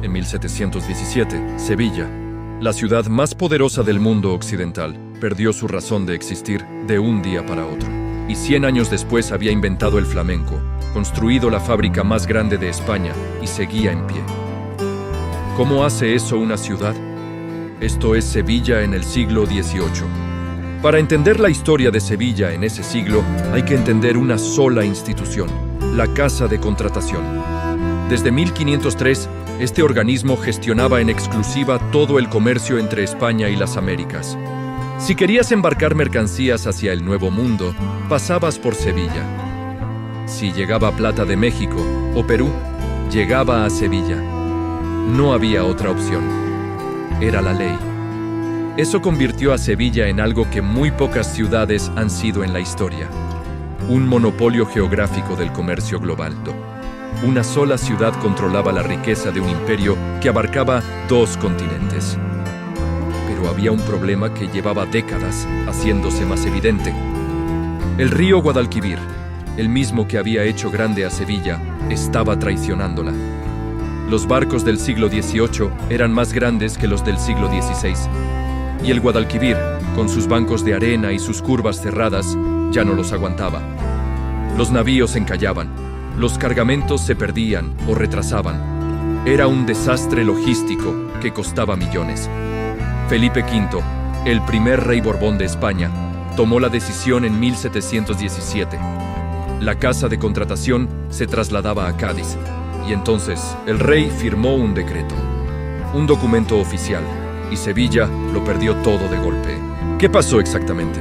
En 1717, Sevilla, la ciudad más poderosa del mundo occidental, perdió su razón de existir de un día para otro. Y 100 años después había inventado el flamenco, construido la fábrica más grande de España y seguía en pie. ¿Cómo hace eso una ciudad? Esto es Sevilla en el siglo XVIII. Para entender la historia de Sevilla en ese siglo, hay que entender una sola institución, la Casa de Contratación. Desde 1503, este organismo gestionaba en exclusiva todo el comercio entre España y las Américas. Si querías embarcar mercancías hacia el Nuevo Mundo, pasabas por Sevilla. Si llegaba plata de México o Perú, llegaba a Sevilla. No había otra opción. Era la ley. Eso convirtió a Sevilla en algo que muy pocas ciudades han sido en la historia. Un monopolio geográfico del comercio global. Una sola ciudad controlaba la riqueza de un imperio que abarcaba 2 continentes. Pero había un problema que llevaba décadas haciéndose más evidente. El río Guadalquivir, el mismo que había hecho grande a Sevilla, estaba traicionándola. Los barcos del siglo XVIII eran más grandes que los del siglo XVI. Y el Guadalquivir, con sus bancos de arena y sus curvas cerradas, ya no los aguantaba. Los navíos encallaban, los cargamentos se perdían o retrasaban. Era un desastre logístico que costaba millones. Felipe V, el primer rey Borbón de España, tomó la decisión en 1717. La Casa de Contratación se trasladaba a Cádiz, y entonces el rey firmó un decreto, un documento oficial, y Sevilla lo perdió todo de golpe. ¿Qué pasó exactamente?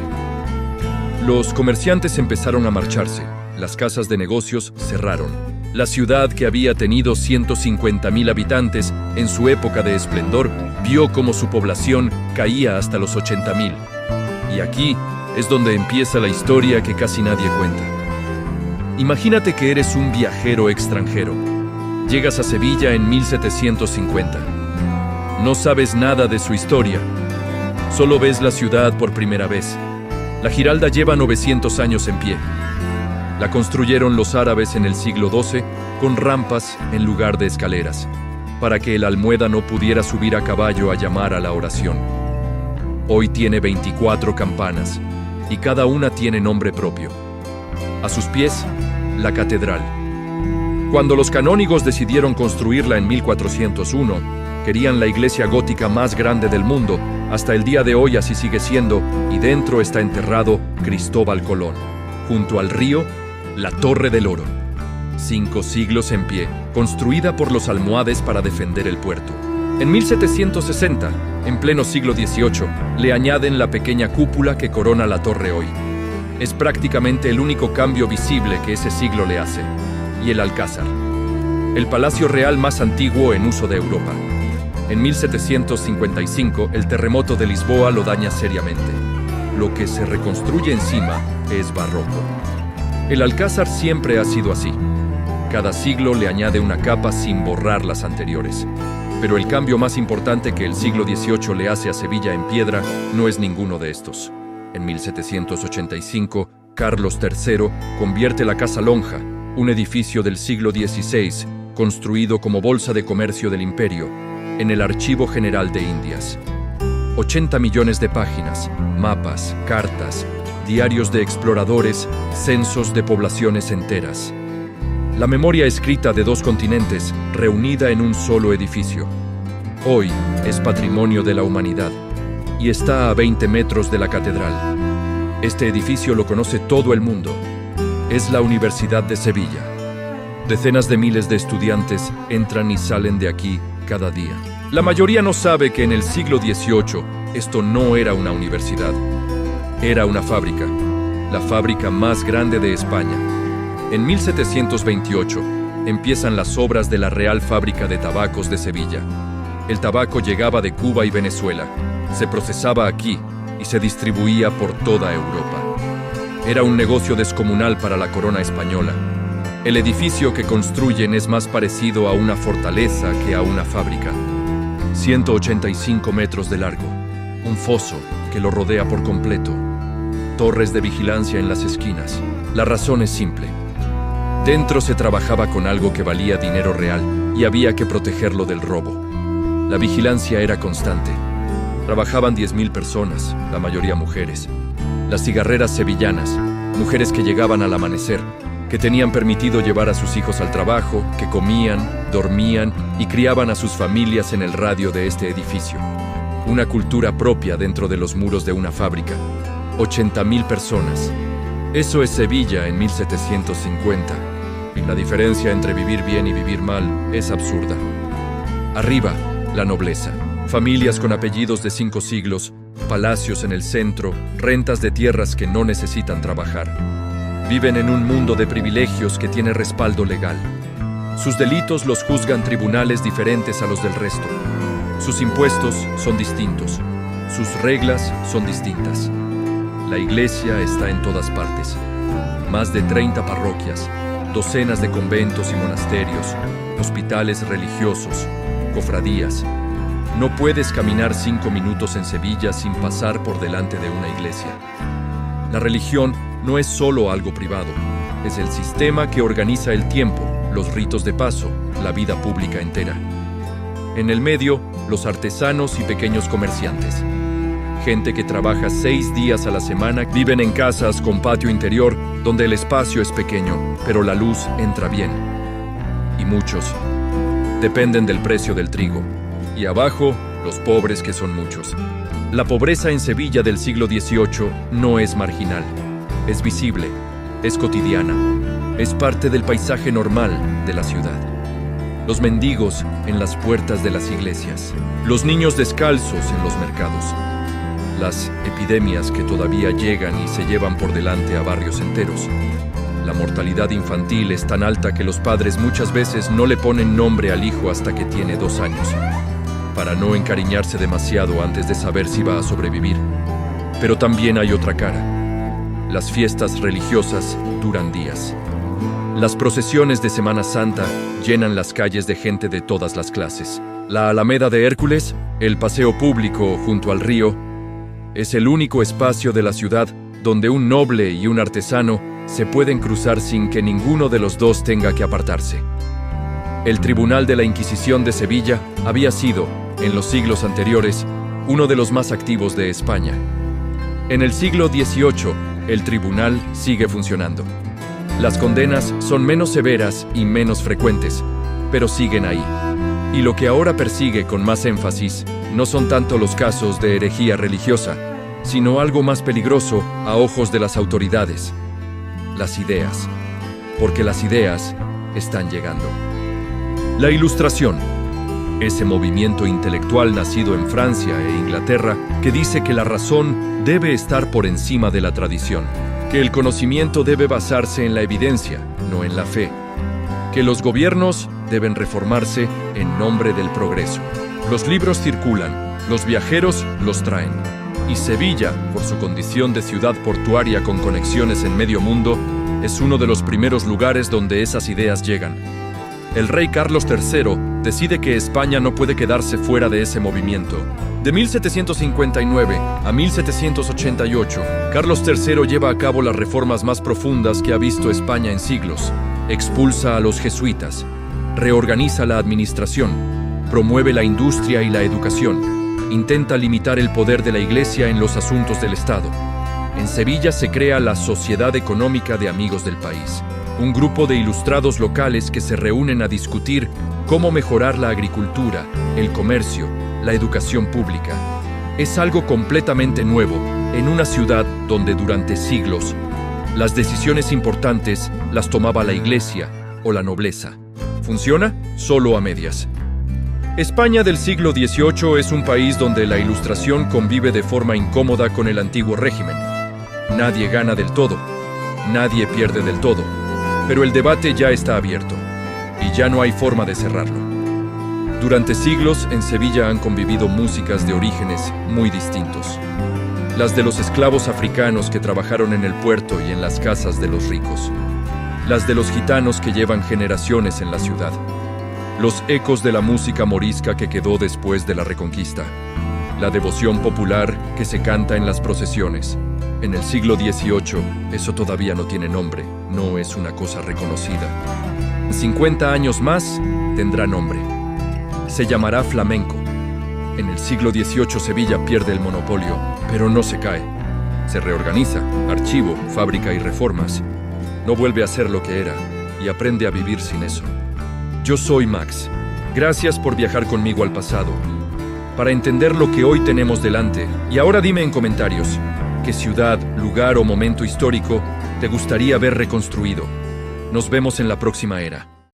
Los comerciantes empezaron a marcharse, las casas de negocios cerraron. La ciudad, que había tenido 150.000 habitantes en su época de esplendor, vio cómo su población caía hasta los 80.000. Y aquí es donde empieza la historia que casi nadie cuenta. Imagínate que eres un viajero extranjero. Llegas a Sevilla en 1750. No sabes nada de su historia. Solo ves la ciudad por primera vez. La Giralda lleva 900 años en pie. La construyeron los árabes en el siglo XII con rampas en lugar de escaleras, para que el almuédano pudiera subir a caballo a llamar a la oración. Hoy tiene 24 campanas, y cada una tiene nombre propio. A sus pies, la catedral. Cuando los canónigos decidieron construirla en 1401, querían la iglesia gótica más grande del mundo. Hasta el día de hoy así sigue siendo, y dentro está enterrado Cristóbal Colón. Junto al río, la Torre del Oro. 5 siglos en pie, construida por los almohades para defender el puerto. En 1760, en pleno siglo XVIII, le añaden la pequeña cúpula que corona la torre hoy. Es prácticamente el único cambio visible que ese siglo le hace. Y el Alcázar, el palacio real más antiguo en uso de Europa. En 1755, el terremoto de Lisboa lo daña seriamente. Lo que se reconstruye encima es barroco. El Alcázar siempre ha sido así. Cada siglo le añade una capa sin borrar las anteriores. Pero el cambio más importante que el siglo XVIII le hace a Sevilla en piedra no es ninguno de estos. En 1785, Carlos III convierte la Casa Lonja, un edificio del siglo XVI, construido como bolsa de comercio del imperio, en el Archivo General de Indias. 80 millones de páginas, mapas, cartas, diarios de exploradores, censos de poblaciones enteras. La memoria escrita de 2 continentes, reunida en un solo edificio. Hoy es patrimonio de la humanidad y está a 20 metros de la catedral. Este edificio lo conoce todo el mundo. Es la Universidad de Sevilla. Decenas de miles de estudiantes entran y salen de aquí cada día. La mayoría no sabe que en el siglo XVIII esto no era una universidad. Era una fábrica, la fábrica más grande de España. En 1728 empiezan las obras de la Real Fábrica de Tabacos de Sevilla. El tabaco llegaba de Cuba y Venezuela, se procesaba aquí y se distribuía por toda Europa. Era un negocio descomunal para la corona española. El edificio que construyen es más parecido a una fortaleza que a una fábrica. 185 metros de largo, un foso que lo rodea por completo, torres de vigilancia en las esquinas. La razón es simple. Dentro se trabajaba con algo que valía dinero real y había que protegerlo del robo. La vigilancia era constante. Trabajaban 10.000 personas, la mayoría mujeres. Las cigarreras sevillanas, mujeres que llegaban al amanecer, que tenían permitido llevar a sus hijos al trabajo, que comían, dormían y criaban a sus familias en el radio de este edificio. Una cultura propia dentro de los muros de una fábrica. 80.000 personas. Eso es Sevilla en 1750. Y la diferencia entre vivir bien y vivir mal es absurda. Arriba, la nobleza. Familias con apellidos de 5 siglos, palacios en el centro, rentas de tierras que no necesitan trabajar. Viven en un mundo de privilegios que tiene respaldo legal. Sus delitos los juzgan tribunales diferentes a los del resto. Sus impuestos son distintos. Sus reglas son distintas. La iglesia está en todas partes. Más de 30 parroquias, docenas de conventos y monasterios, hospitales religiosos, cofradías. No puedes caminar 5 minutos en Sevilla sin pasar por delante de una iglesia. La religión no es solo algo privado, es el sistema que organiza el tiempo, los ritos de paso, la vida pública entera. En el medio, los artesanos y pequeños comerciantes. Gente que trabaja 6 días a la semana, viven en casas con patio interior, donde el espacio es pequeño, pero la luz entra bien. Y muchos dependen del precio del trigo. Y abajo, los pobres que son muchos. La pobreza en Sevilla del siglo XVIII no es marginal, es visible, es cotidiana, es parte del paisaje normal de la ciudad. Los mendigos en las puertas de las iglesias, los niños descalzos en los mercados, las epidemias que todavía llegan y se llevan por delante a barrios enteros. La mortalidad infantil es tan alta que los padres muchas veces no le ponen nombre al hijo hasta que tiene 2 años, para no encariñarse demasiado antes de saber si va a sobrevivir. Pero también hay otra cara. Las fiestas religiosas duran días. Las procesiones de Semana Santa llenan las calles de gente de todas las clases. La Alameda de Hércules, el paseo público junto al río, es el único espacio de la ciudad donde un noble y un artesano se pueden cruzar sin que ninguno de los dos tenga que apartarse. El Tribunal de la Inquisición de Sevilla había sido, en los siglos anteriores, uno de los más activos de España. En el siglo XVIII, el tribunal sigue funcionando. Las condenas son menos severas y menos frecuentes, pero siguen ahí. Y lo que ahora persigue con más énfasis no son tanto los casos de herejía religiosa, sino algo más peligroso a ojos de las autoridades: las ideas. Porque las ideas están llegando. La Ilustración. Ese movimiento intelectual nacido en Francia e Inglaterra que dice que la razón debe estar por encima de la tradición, que el conocimiento debe basarse en la evidencia, no en la fe, que los gobiernos deben reformarse en nombre del progreso. Los libros circulan, los viajeros los traen, y Sevilla, por su condición de ciudad portuaria con conexiones en medio mundo, es uno de los primeros lugares donde esas ideas llegan. El rey Carlos III decide que España no puede quedarse fuera de ese movimiento. De 1759 a 1788, Carlos III lleva a cabo las reformas más profundas que ha visto España en siglos. Expulsa a los jesuitas, reorganiza la administración, promueve la industria y la educación, intenta limitar el poder de la Iglesia en los asuntos del Estado. En Sevilla se crea la Sociedad Económica de Amigos del País, un grupo de ilustrados locales que se reúnen a discutir cómo mejorar la agricultura, el comercio, la educación pública. Es algo completamente nuevo en una ciudad donde durante siglos las decisiones importantes las tomaba la Iglesia o la nobleza. ¿Funciona? Solo a medias. España del siglo XVIII es un país donde la Ilustración convive de forma incómoda con el antiguo régimen. Nadie gana del todo, nadie pierde del todo, pero el debate ya está abierto y ya no hay forma de cerrarlo. Durante siglos en Sevilla han convivido músicas de orígenes muy distintos. Las de los esclavos africanos que trabajaron en el puerto y en las casas de los ricos. Las de los gitanos que llevan generaciones en la ciudad. Los ecos de la música morisca que quedó después de la Reconquista. La devoción popular que se canta en las procesiones. En el siglo XVIII, eso todavía no tiene nombre, no es una cosa reconocida. 50 años más tendrá nombre. Se llamará Flamenco. En el siglo XVIII Sevilla pierde el monopolio, pero no se cae. Se reorganiza, archivo, fábrica y reformas. No vuelve a ser lo que era y aprende a vivir sin eso. Yo soy Max. Gracias por viajar conmigo al pasado, para entender lo que hoy tenemos delante. Y ahora dime en comentarios, ¿qué ciudad, lugar o momento histórico te gustaría ver reconstruido? Nos vemos en la próxima era.